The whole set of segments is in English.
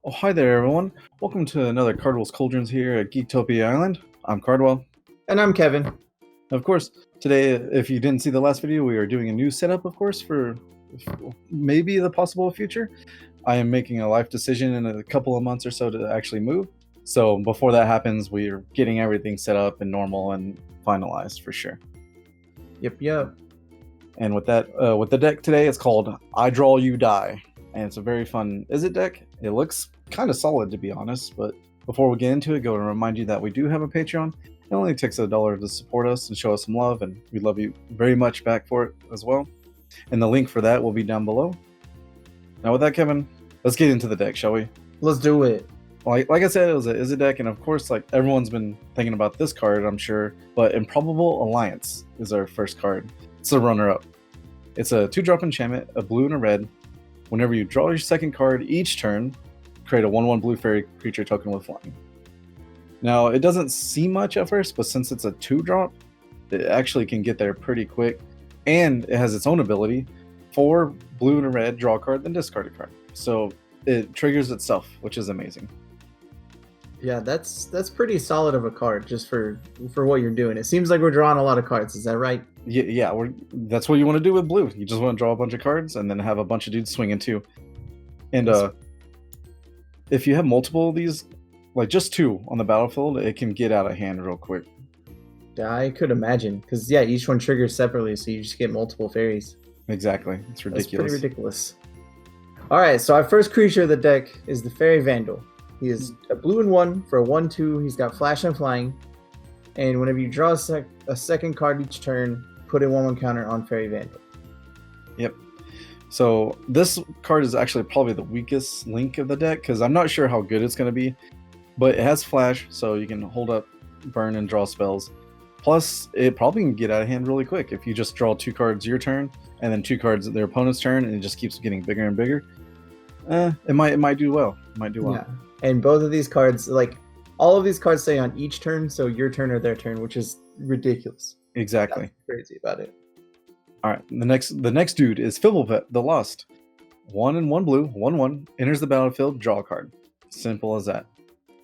Oh, hi there, everyone. Welcome to another Cardwell's Cauldrons here at Geektopia Island. I'm Cardwell. And I'm Kevin. Of course, today, if you didn't see the last video, we are doing a new setup, of course, for maybe the possible future. I am making a life decision in a couple of months or so to actually move. So before that happens, we're getting everything set up and normal and finalized for sure. Yep. And with that, with the deck today, it's called I Draw You Die. And it's a very fun Izzet deck. It looks kind of solid, to be honest, but before we get into it, go and remind you that we do have a Patreon. It only takes $1 to support us and show us some love, and we love you very much back for it as well. And the link for that will be down below. Now with that, Kevin, let's get into the deck, shall we? Let's do it. Like I said, it was an Izzet deck, and of course, like everyone's been thinking about this card, I'm sure, but Improbable Alliance is our first card. It's a runner-up. It's a 2-drop enchantment, a blue and a red. Whenever you draw your second card each turn, create a 1/1 blue fairy creature token with flying. Now, it doesn't seem much at first, but since it's a 2-drop, it actually can get there pretty quick. And it has its own ability. 4 blue and a red, draw a card, then discard a card. So it triggers itself, which is amazing. Yeah, that's pretty solid of a card just for what you're doing. It seems like we're drawing a lot of cards. Is that right? Yeah, that's what you want to do with blue. You just want to draw a bunch of cards and then have a bunch of dudes swinging too. And if you have multiple of these, like just 2 on the battlefield, it can get out of hand real quick. Yeah, I could imagine. Because, yeah, each one triggers separately, so you just get multiple fairies. Exactly. It's ridiculous. That's pretty ridiculous. All right, so our first creature of the deck is the Faerie Vandal. He is a blue and 1 for a 1/2. He's got flash and flying. And whenever you draw a second card each turn, put a 1/1 counter on Faerie Vandal. Yep. So this card is actually probably the weakest link of the deck because I'm not sure how good it's going to be. But it has flash, so you can hold up, burn, and draw spells. Plus, it probably can get out of hand really quick if you just draw 2 cards your turn and then 2 cards their opponent's turn, and it just keeps getting bigger and bigger. It might do well. Yeah. And both of these cards, like all of these cards, say on each turn, so your turn or their turn, which is ridiculous. Exactly. That's crazy about it. All right. The next dude is Fblthp, the Lost. 1 and 1 blue, 1/1, enters the battlefield, draw a card. Simple as that.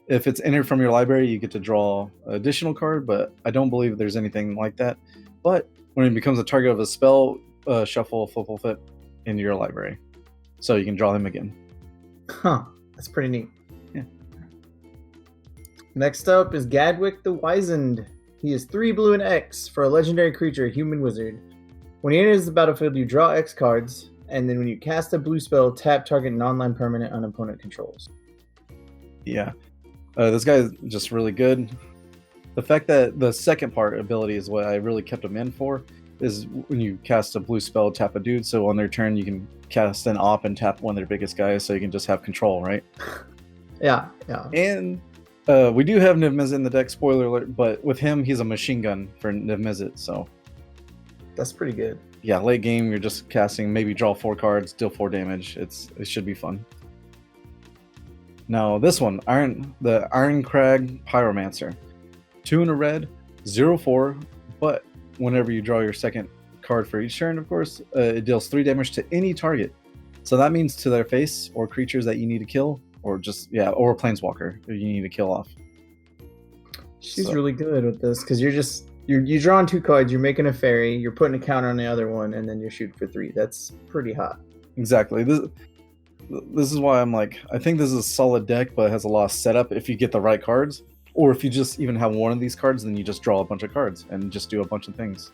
If it's entered from your library, you get to draw an additional card, but I don't believe there's anything like that. But when it becomes a target of a spell, shuffle Fblthp into your library, so you can draw him again. Huh. That's pretty neat. Yeah. Next up is Gadwick the Wizened. He is 3 blue and X for a legendary creature, human wizard. When he enters the battlefield, you draw X cards, and then when you cast a blue spell, tap target non-land permanent on opponent controls. Yeah. This guy is just really good. The fact that the second part ability is what I really kept him in for, is when you cast a blue spell, tap a dude, so on their turn you can cast an op and tap one of their biggest guys, so you can just have control, right? Yeah. And we do have Niv-Mizzet in the deck, spoiler alert, but with him, he's a machine gun for Niv-Mizzet, so... That's pretty good. Yeah, late game, you're just casting, maybe draw 4 cards, deal 4 damage. It should be fun. Now, this one, the Irencrag Pyromancer. 2 and a red, 0/4, but whenever you draw your second card for each turn, of course, it deals 3 damage to any target. So that means to their face, or creatures that you need to kill, or or a planeswalker you need to kill off. She's really good with this, because you're drawing 2 cards, you're making a fairy, you're putting a counter on the other one, and then you're shooting for 3. That's pretty hot. Exactly. This is why I'm like, I think this is a solid deck, but it has a lot of setup if you get the right cards. Or if you just even have one of these cards, then you just draw a bunch of cards and just do a bunch of things.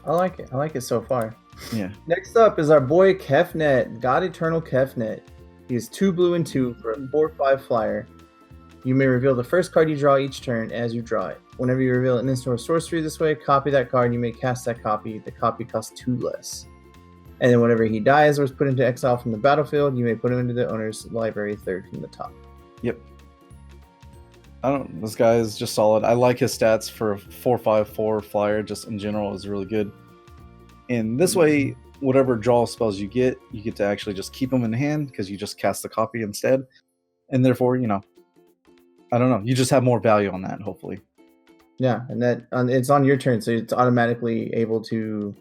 I like it so far. Yeah. Next up is our boy Kefnet, God-Eternal Kefnet. He is 2 blue and 2 for a 4/5 flyer. You may reveal the first card you draw each turn as you draw it. Whenever you reveal an instant or sorcery this way, copy that card. You may cast that copy. The copy costs 2 less. And then whenever he dies or is put into exile from the battlefield, you may put him into the owner's library 3rd from the top. Yep. This guy is just solid. I like his stats for 4/5/4 flyer, just in general, is really good. And this way, whatever draw spells you get to actually just keep them in hand because you just cast the copy instead. And therefore, I don't know, you just have more value on that, hopefully. Yeah, and it's on your turn, so it's automatically able to,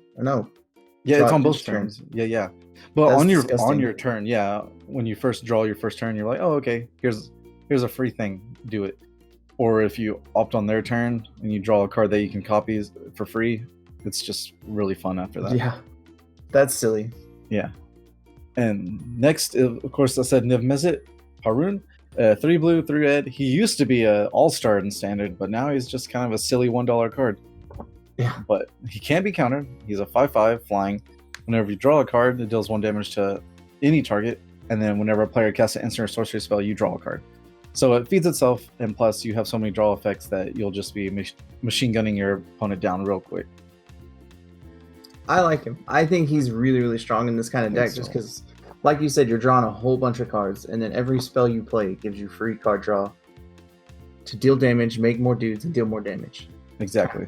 Yeah, it's Draw on both each turn. turns. Yeah. But That's on disgusting. your turn, yeah, when you first draw your first turn, you're like, oh, okay, here's a free thing, do it. Or if you opt on their turn and you draw a card that you can copy for free, it's just really fun after that. Yeah, that's silly. Yeah. And next, of course, I said Niv-Mizzet, Parun, 3 blue, 3 red. He used to be an all-star in standard, but now he's just kind of a silly $1 card. Yeah. But he can be countered. He's a 5/5 flying. Whenever you draw a card, it deals 1 damage to any target, and then whenever a player casts an instant or sorcery spell, you draw a card. So it feeds itself, and plus you have so many draw effects that you'll just be machine gunning your opponent down real quick. I like him. I think he's really, really strong in this kind of deck, just because, like you said, you're drawing a whole bunch of cards, and then every spell you play gives you free card draw to deal damage, make more dudes, and deal more damage. Exactly.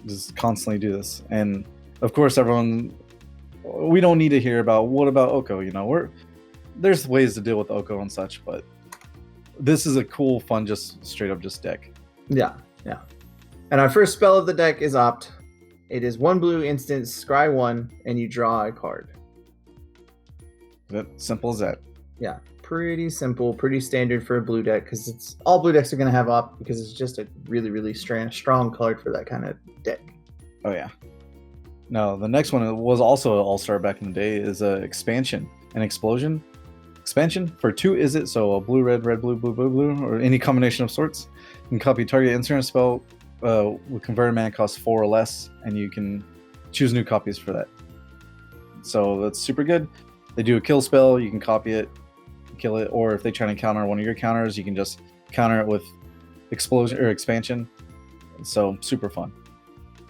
Just constantly do this. And of course, we don't need to hear about what about Oko. There's ways to deal with Oko and such, but this is a cool, fun, just straight up just deck. Yeah. And our first spell of the deck is Opt. It is 1 blue instant, scry 1, and you draw a card. Simple as that. Yeah, pretty simple, pretty standard for a blue deck, because it's all blue decks are going to have Opt, because it's just a really, really strong card for that kind of deck. Oh yeah. Now the next one was also an all-star back in the day, is Expansion, an explosion. Expansion for 2 Izzet, so a blue, red, red, blue, blue, blue, blue, or any combination of sorts. You can copy target instant spell with converted mana cost 4 or less, and you can choose new copies for that. So that's super good. They do a kill spell, you can copy it, kill it, or if they try to counter one of your counters, you can just counter it with explosion or expansion. So super fun.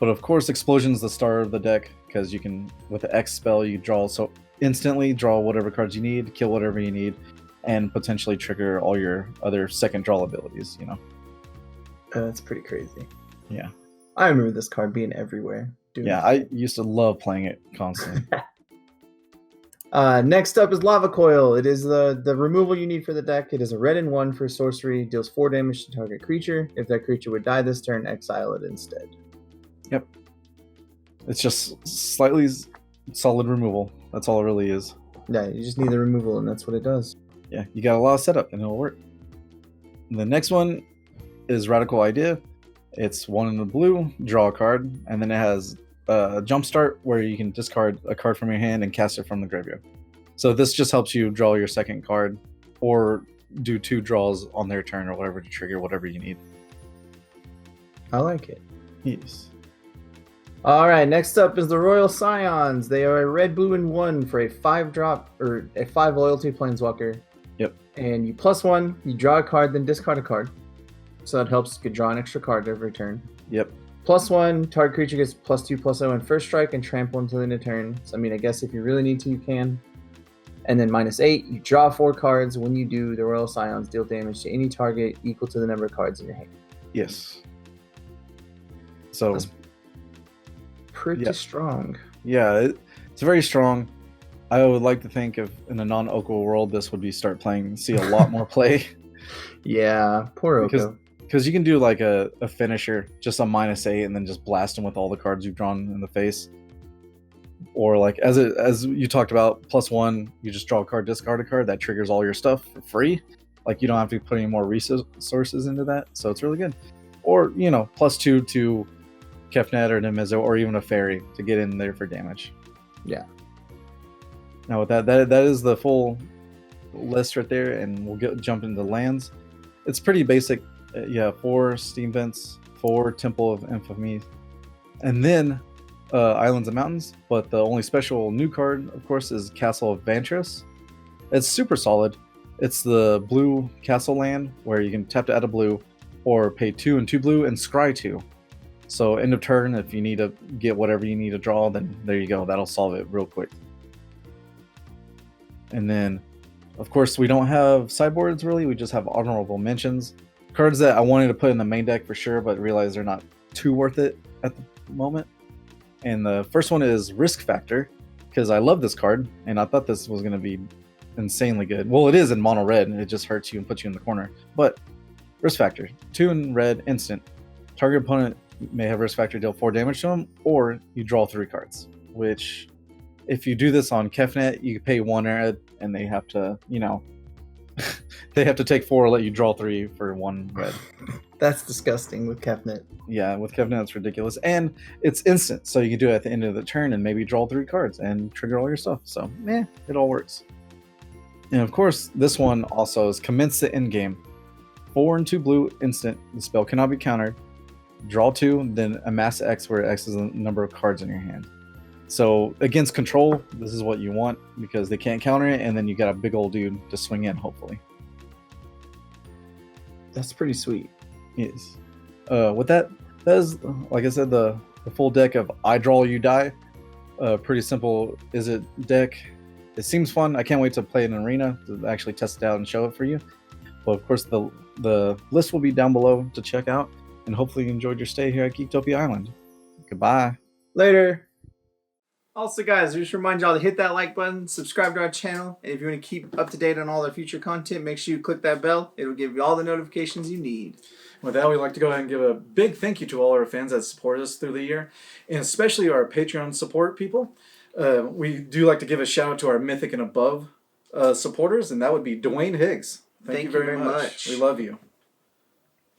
But of course, explosion's the star of the deck, because you can, with the X spell, you instantly draw whatever cards you need, kill whatever you need, and potentially trigger all your other second draw abilities. That's pretty crazy. Yeah. I remember this card being everywhere. Yeah, I used to love playing it constantly. Next up is Lava Coil. It is the removal you need for the deck. It is a red and 1 for sorcery, deals 4 damage to target creature. If that creature would die this turn, exile it instead. Yep. It's just slightly solid removal. That's all it really is. Yeah, you just need the removal, and that's what it does. Yeah, you got a lot of setup, and it'll work. The next one is Radical Idea. It's 1 in the blue, draw a card, and then it has Jumpstart, where you can discard a card from your hand and cast it from the graveyard. So this just helps you draw your second card, or do 2 draws on their turn, or whatever, to trigger whatever you need. I like it. Yes. Alright, next up is the Royal Scions. They are a red, blue, and 1 for a 5-drop, or a 5 loyalty planeswalker. Yep. And you +1, you draw a card, then discard a card. So that helps you could draw an extra card every turn. Yep. +1, target creature gets +2/+0 in first strike and trample until the end of turn. So I guess if you really need to, you can. And then -8, you draw 4 cards. When you do, the Royal Scions deal damage to any target equal to the number of cards in your hand. Yes. So that's pretty strong. Yeah, it's very strong. I would like to think if in a non-Oko world, this would see a lot more play. Yeah, poor Oko. Because you can do like a finisher, just a -8, and then just blast them with all the cards you've drawn in the face. Or like as you talked about, +1, you just draw a card, discard a card, that triggers all your stuff for free. Like you don't have to put any more resources into that, so it's really good. Or +2 to Kefnet or Niv-Mizzet, or even a Faerie to get in there for damage. Yeah. Now with that is the full list right there, and we'll jump into lands. It's pretty basic. 4 Steam Vents, 4 Temple of Epiphany, and then Islands and Mountains. But the only special new card, of course, is Castle Vantress. It's super solid. It's the blue castle land where you can tap to add a blue, or pay 2 and 2 blue and scry 2. So end of turn, if you need to get whatever you need to draw, then there you go. That'll solve it real quick. And then, of course, we don't have sideboards really. We just have honorable mentions. Cards that I wanted to put in the main deck for sure, but realized they're not too worth it at the moment. And the first one is Risk Factor, because I love this card, and I thought this was going to be insanely good. Well, it is in mono red, and it just hurts you and puts you in the corner. But Risk Factor, 2 in red, instant. Target opponent may have Risk Factor deal 4 damage to them, or you draw 3 cards. which if you do this on Kefnet, you pay 1 red, and they have to, they have to take 4, let you draw 3 for 1 red. That's disgusting with Kefnet. Yeah, with Kefnet, it's ridiculous. And it's instant, so you can do it at the end of the turn and maybe draw 3 cards and trigger all your stuff. So, it all works. And of course, this one also is Commence the Endgame. 4 and 2 blue, instant. The spell cannot be countered. Draw 2, then amass X, where X is the number of cards in your hand. So against control, this is what you want because they can't counter it, and then you got a big old dude to swing in, hopefully. That's pretty sweet. Yes. With that is, like I said, the full deck of I Draw, You Die. Pretty simple Izzet deck. It seems fun. I can't wait to play it in an arena to actually test it out and show it for you. But of course, the list will be down below to check out. And hopefully you enjoyed your stay here at Geektopia Island. Goodbye. Later. Also, guys, just remind y'all to hit that like button, subscribe to our channel, and if you want to keep up to date on all our future content, make sure you click that bell. It'll give you all the notifications you need. With that, we'd like to go ahead and give a big thank you to all our fans that support us through the year, and especially our Patreon support people. We do like to give a shout out to our Mythic and Above supporters, and that would be Dwayne Higgs. Thank you very much. We love you.